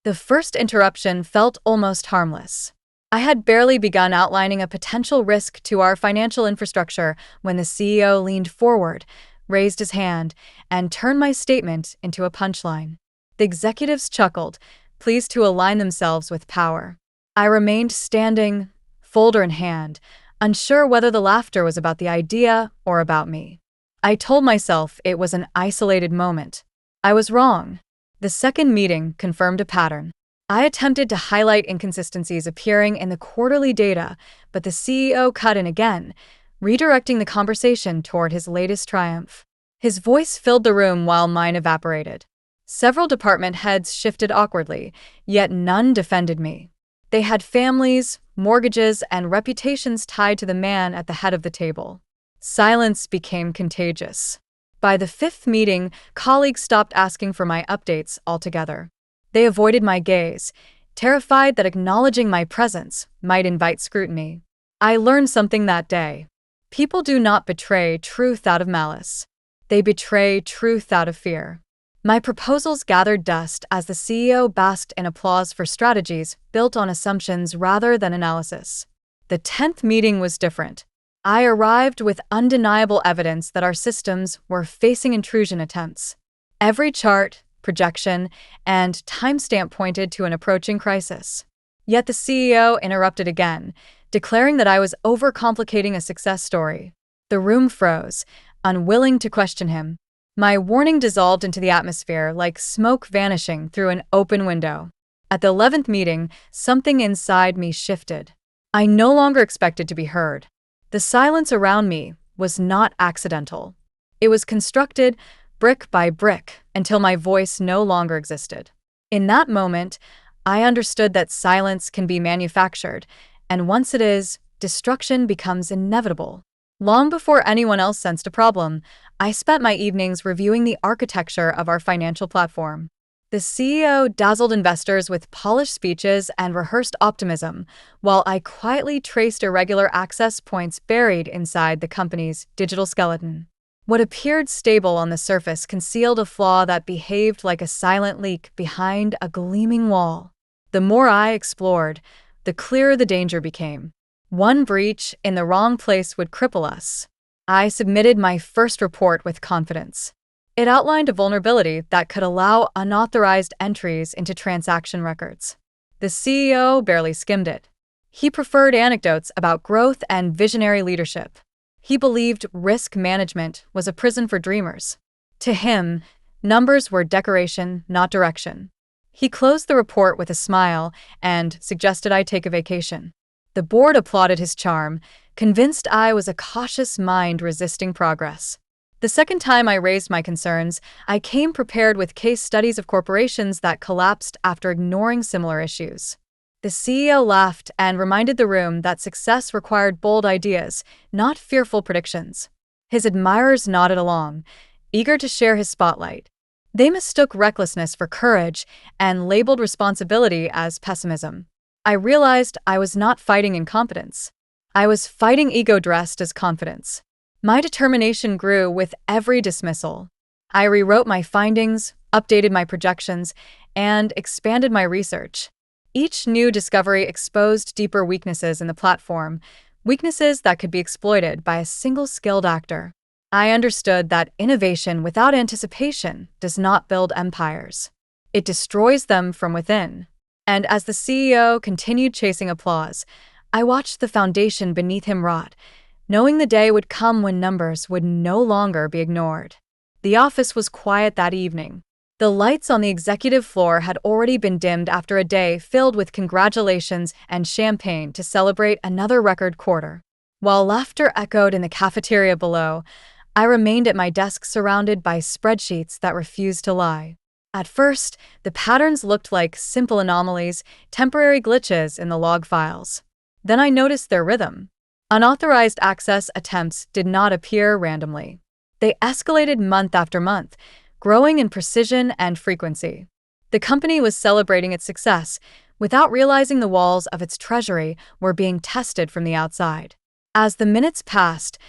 The first interruption felt almost harmless. I had barely begun outlining a potential risk to our financial infrastructure when the CEO leaned forward, raised his hand, and turned my statement into a punchline. The executives chuckled, pleased to align themselves with power. I remained standing, folder in hand, unsure whether the laughter was about the idea or about me. I told myself it was an isolated moment. I was wrong. The second meeting confirmed a pattern. I attempted to highlight inconsistencies appearing in the quarterly data, but the CEO cut in again, redirecting the conversation toward his latest triumph. His voice filled the room while mine evaporated. Several department heads shifted awkwardly, yet none defended me. They had families, mortgages, and reputations tied to the man at the head of the table. Silence became contagious. By the fifth meeting, colleagues stopped asking for my updates altogether. They avoided my gaze, terrified that acknowledging my presence might invite scrutiny. I learned something that day. People do not betray truth out of malice. They betray truth out of fear. My proposals gathered dust as the CEO basked in applause for strategies built on assumptions rather than analysis. The 10th meeting was different. I arrived with undeniable evidence that our systems were facing intrusion attempts. Every chart, projection, and timestamp pointed to an approaching crisis. Yet the CEO interrupted again, declaring that I was overcomplicating a success story. The room froze, unwilling to question him. My warning dissolved into the atmosphere like smoke vanishing through an open window. At the 11th meeting, something inside me shifted. I no longer expected to be heard. The silence around me was not accidental. It was constructed brick by brick until my voice no longer existed. In that moment, I understood that silence can be manufactured, and once it is, destruction becomes inevitable. Long before anyone else sensed a problem, I spent my evenings reviewing the architecture of our financial platform. The CEO dazzled investors with polished speeches and rehearsed optimism, while I quietly traced irregular access points buried inside the company's digital skeleton. What appeared stable on the surface concealed a flaw that behaved like a silent leak behind a gleaming wall. The more I explored, the clearer the danger became. One breach in the wrong place would cripple us. I submitted my first report with confidence. It outlined a vulnerability that could allow unauthorized entries into transaction records. The CEO barely skimmed it. He preferred anecdotes about growth and visionary leadership. He believed risk management was a prison for dreamers. To him, numbers were decoration, not direction. He closed the report with a smile and suggested I take a vacation. The board applauded his charm, convinced I was a cautious mind resisting progress. The second time I raised my concerns, I came prepared with case studies of corporations that collapsed after ignoring similar issues. The CEO laughed and reminded the room that success required bold ideas, not fearful predictions. His admirers nodded along, eager to share his spotlight. They mistook recklessness for courage and labeled responsibility as pessimism. I realized I was not fighting incompetence. I was fighting ego dressed as confidence. My determination grew with every dismissal. I rewrote my findings, updated my projections, and expanded my research. Each new discovery exposed deeper weaknesses in the platform, weaknesses that could be exploited by a single skilled actor. I understood that innovation without anticipation does not build empires. It destroys them from within. And as the CEO continued chasing applause, I watched the foundation beneath him rot, knowing the day would come when numbers would no longer be ignored. The office was quiet that evening. The lights on the executive floor had already been dimmed after a day filled with congratulations and champagne to celebrate another record quarter. While laughter echoed in the cafeteria below, I remained at my desk surrounded by spreadsheets that refused to lie. At first, the patterns looked like simple anomalies, temporary glitches in the log files. Then I noticed their rhythm. Unauthorized access attempts did not appear randomly. They escalated month after month, growing in precision and frequency. The company was celebrating its success without realizing the walls of its treasury were being tested from the outside. As the minutes passed,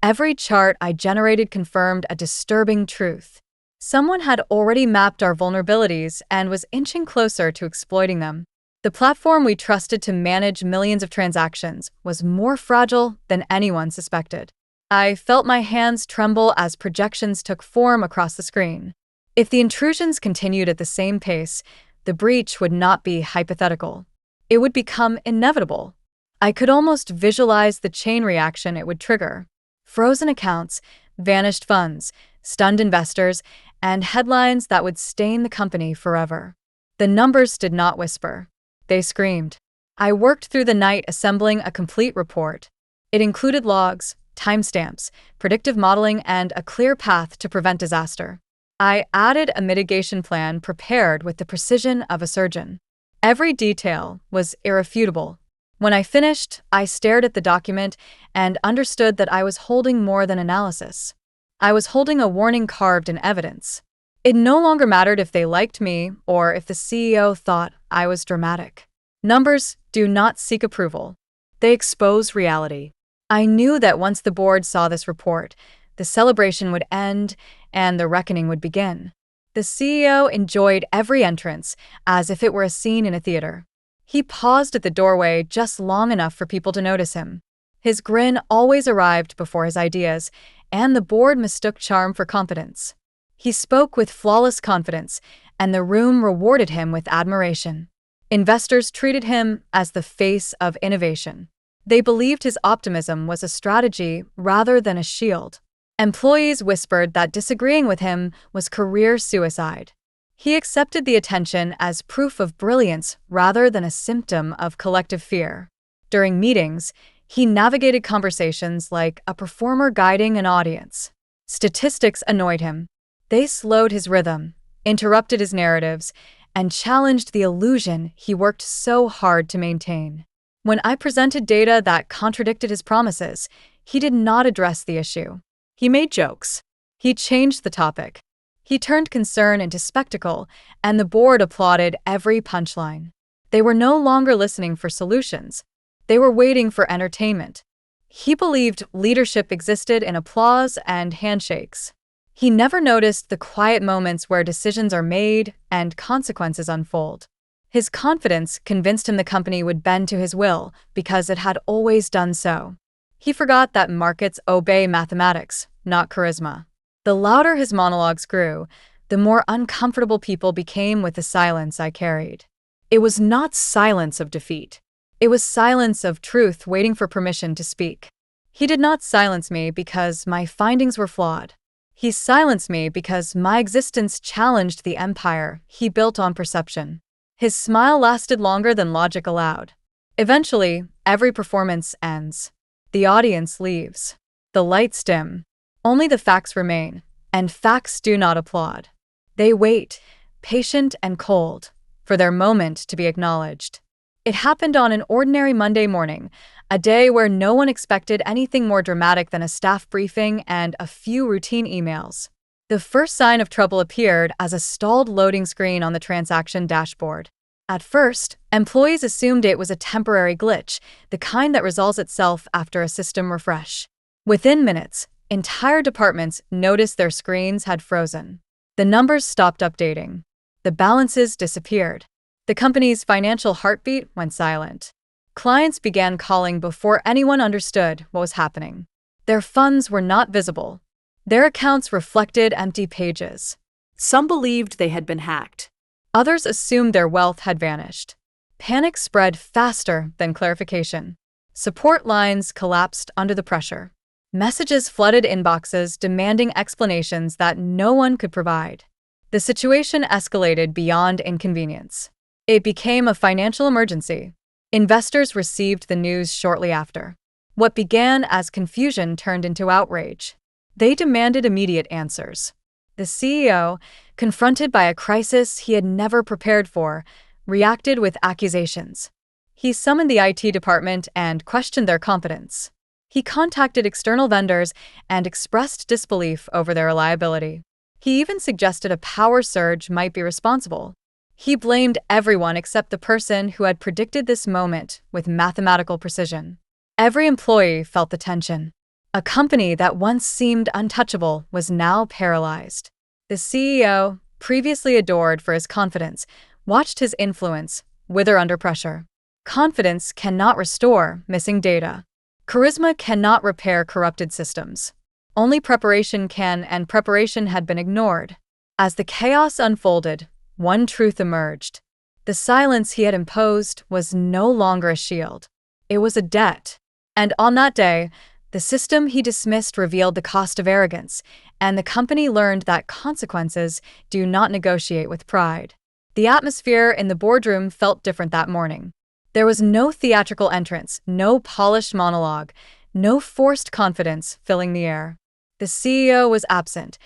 every chart I generated confirmed a disturbing truth. Someone had already mapped our vulnerabilities and was inching closer to exploiting them. The platform we trusted to manage millions of transactions was more fragile than anyone suspected. I felt my hands tremble as projections took form across the screen. If the intrusions continued at the same pace, the breach would not be hypothetical. It would become inevitable. I could almost visualize the chain reaction it would trigger. Frozen accounts, vanished funds, stunned investors, and headlines that would stain the company forever. The numbers did not whisper. They screamed. I worked through the night assembling a complete report. It included logs, timestamps, predictive modeling, and a clear path to prevent disaster. I added a mitigation plan prepared with the precision of a surgeon. Every detail was irrefutable. When I finished, I stared at the document and understood that I was holding more than analysis. I was holding a warning carved in evidence. It no longer mattered if they liked me or if the CEO thought I was dramatic. Numbers do not seek approval. They expose reality. I knew that once the board saw this report, the celebration would end and the reckoning would begin. The CEO enjoyed every entrance as if it were a scene in a theater. He paused at the doorway just long enough for people to notice him. His grin always arrived before his ideas, and the board mistook charm for confidence. He spoke with flawless confidence, and the room rewarded him with admiration. Investors treated him as the face of innovation. They believed his optimism was a strategy rather than a shield. Employees whispered that disagreeing with him was career suicide. He accepted the attention as proof of brilliance rather than a symptom of collective fear. During meetings, he navigated conversations like a performer guiding an audience. Statistics annoyed him. They slowed his rhythm, interrupted his narratives, and challenged the illusion he worked so hard to maintain. When I presented data that contradicted his promises, he did not address the issue. He made jokes. He changed the topic. He turned concern into spectacle, and the board applauded every punchline. They were no longer listening for solutions. They were waiting for entertainment. He believed leadership existed in applause and handshakes. He never noticed the quiet moments where decisions are made and consequences unfold. His confidence convinced him the company would bend to his will because it had always done so. He forgot that markets obey mathematics, not charisma. The louder his monologues grew, the more uncomfortable people became with the silence I carried. It was not silence of defeat. It was silence of truth waiting for permission to speak. He did not silence me because my findings were flawed. He silenced me because my existence challenged the empire he built on perception. His smile lasted longer than logic allowed. Eventually, every performance ends. The audience leaves. The lights dim. Only the facts remain, and facts do not applaud. They wait, patient and cold, for their moment to be acknowledged. It happened on an ordinary Monday morning, a day where no one expected anything more dramatic than a staff briefing and a few routine emails. The first sign of trouble appeared as a stalled loading screen on the transaction dashboard. At first, employees assumed it was a temporary glitch, the kind that resolves itself after a system refresh. Within minutes, entire departments noticed their screens had frozen. The numbers stopped updating. The balances disappeared. The company's financial heartbeat went silent. Clients began calling before anyone understood what was happening. Their funds were not visible. Their accounts reflected empty pages. Some believed they had been hacked. Others assumed their wealth had vanished. Panic spread faster than clarification. Support lines collapsed under the pressure. Messages flooded inboxes demanding explanations that no one could provide. The situation escalated beyond inconvenience. It became a financial emergency. Investors received the news shortly after. What began as confusion turned into outrage. They demanded immediate answers. The CEO, confronted by a crisis he had never prepared for, reacted with accusations. He summoned the IT department and questioned their competence. He contacted external vendors and expressed disbelief over their reliability. He even suggested a power surge might be responsible. He blamed everyone except the person who had predicted this moment with mathematical precision. Every employee felt the tension. A company that once seemed untouchable was now paralyzed. The CEO, previously adored for his confidence, watched his influence wither under pressure. Confidence cannot restore missing data. Charisma cannot repair corrupted systems. Only preparation can, and preparation had been ignored. As the chaos unfolded, one truth emerged. The silence he had imposed was no longer a shield. It was a debt. And on that day, the system he dismissed revealed the cost of arrogance, and the company learned that consequences do not negotiate with pride. The atmosphere in the boardroom felt different that morning. There was no theatrical entrance, no polished monologue, no forced confidence filling the air. The CEO was absent,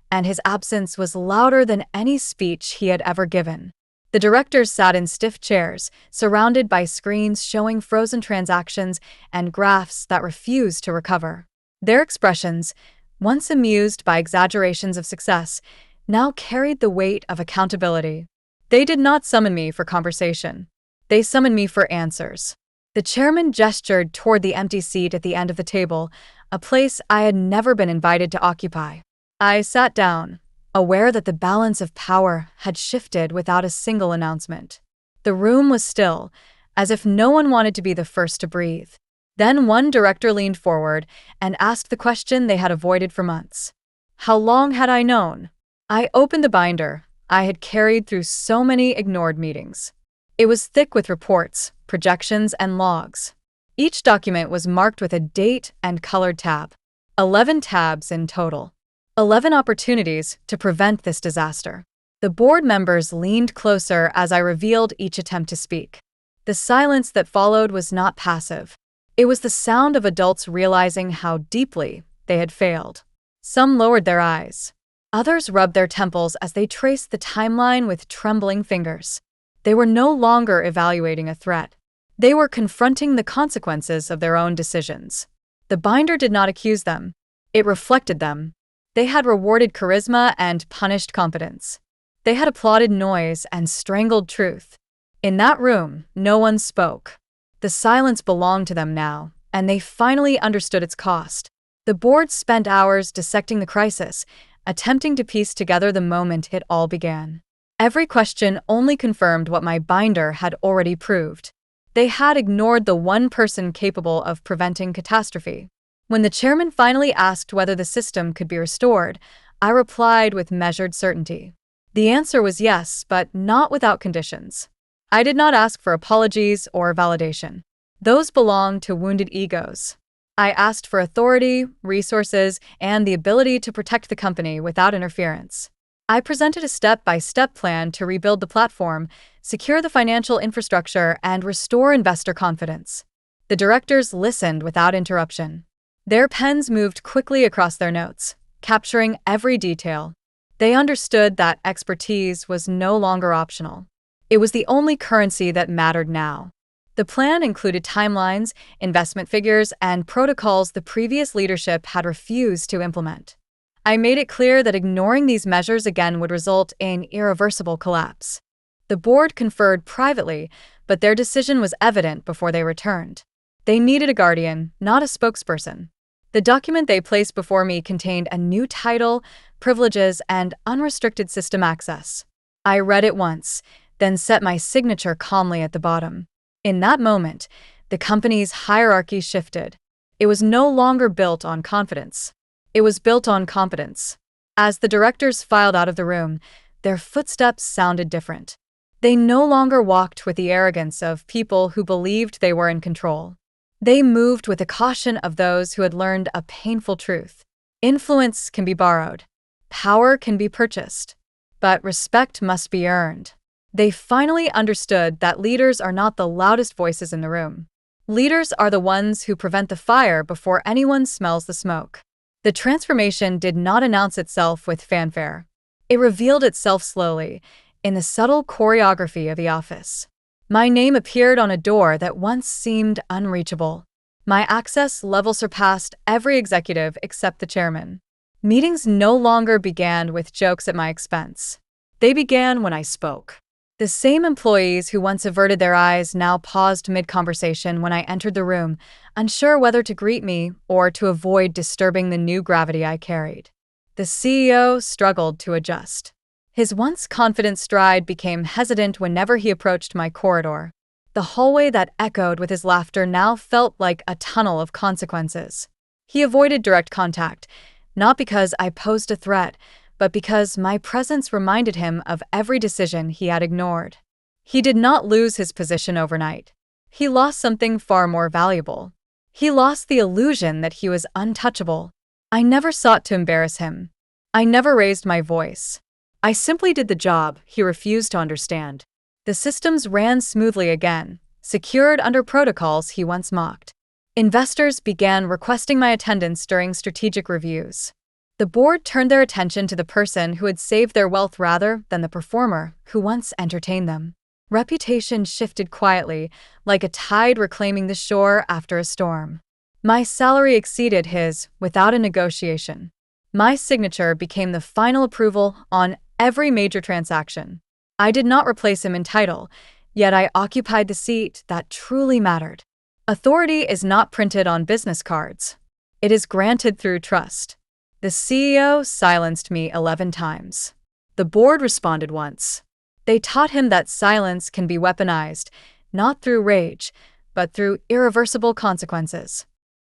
and his absence was louder than any speech he had ever given. The directors sat in stiff chairs, surrounded by screens showing frozen transactions and graphs that refused to recover. Their expressions, once amused by exaggerations of success, now carried the weight of accountability. They did not summon me for conversation. They summoned me for answers. The chairman gestured toward the empty seat at the end of the table, a place I had never been invited to occupy. I sat down, aware that the balance of power had shifted without a single announcement. The room was still, as if no one wanted to be the first to breathe. Then one director leaned forward and asked the question they had avoided for months. How long had I known? I opened the binder I had carried through so many ignored meetings. It was thick with reports, projections, and logs. Each document was marked with a date and colored tab. 11 tabs in total. 11 opportunities to prevent this disaster. The board members leaned closer as I revealed each attempt to speak. The silence that followed was not passive. It was the sound of adults realizing how deeply they had failed. Some lowered their eyes. Others rubbed their temples as they traced the timeline with trembling fingers. They were no longer evaluating a threat. They were confronting the consequences of their own decisions. The binder did not accuse them. It reflected them. They had rewarded charisma and punished competence. They had applauded noise and strangled truth. In that room, no one spoke. The silence belonged to them now, and they finally understood its cost. The board spent hours dissecting the crisis, attempting to piece together the moment it all began. Every question only confirmed what my binder had already proved. They had ignored the one person capable of preventing catastrophe. When the chairman finally asked whether the system could be restored, I replied with measured certainty. The answer was yes, but not without conditions. I did not ask for apologies or validation. Those belonged to wounded egos. I asked for authority, resources, and the ability to protect the company without interference. I presented a step-by-step plan to rebuild the platform, secure the financial infrastructure, and restore investor confidence. The directors listened without interruption. Their pens moved quickly across their notes, capturing every detail. They understood that expertise was no longer optional. It was the only currency that mattered now. The plan included timelines, investment figures, and protocols the previous leadership had refused to implement. I made it clear that ignoring these measures again would result in irreversible collapse. The board conferred privately, but their decision was evident before they returned. They needed a guardian, not a spokesperson. The document they placed before me contained a new title, privileges, and unrestricted system access. I read it once, then set my signature calmly at the bottom. In that moment, the company's hierarchy shifted. It was no longer built on confidence. It was built on competence. As the directors filed out of the room, their footsteps sounded different. They no longer walked with the arrogance of people who believed they were in control. They moved with the caution of those who had learned a painful truth. Influence can be borrowed. Power can be purchased. But respect must be earned. They finally understood that leaders are not the loudest voices in the room. Leaders are the ones who prevent the fire before anyone smells the smoke. The transformation did not announce itself with fanfare. It revealed itself slowly, in the subtle choreography of the office. My name appeared on a door that once seemed unreachable. My access level surpassed every executive except the chairman. Meetings no longer began with jokes at my expense. They began when I spoke. The same employees who once averted their eyes now paused mid-conversation when I entered the room, unsure whether to greet me or to avoid disturbing the new gravity I carried. The CEO struggled to adjust. His once confident stride became hesitant whenever he approached my corridor. The hallway that echoed with his laughter now felt like a tunnel of consequences. He avoided direct contact, not because I posed a threat, but because my presence reminded him of every decision he had ignored. He did not lose his position overnight. He lost something far more valuable. He lost the illusion that he was untouchable. I never sought to embarrass him. I never raised my voice. I simply did the job he refused to understand. The systems ran smoothly again, secured under protocols he once mocked. Investors began requesting my attendance during strategic reviews. The board turned their attention to the person who had saved their wealth rather than the performer who once entertained them. Reputation shifted quietly, like a tide reclaiming the shore after a storm. My salary exceeded his without a negotiation. My signature became the final approval on every major transaction. I did not replace him in title, yet I occupied the seat that truly mattered. Authority is not printed on business cards. It is granted through trust. The CEO silenced me 11 times. The board responded once. They taught him that silence can be weaponized, not through rage, but through irreversible consequences.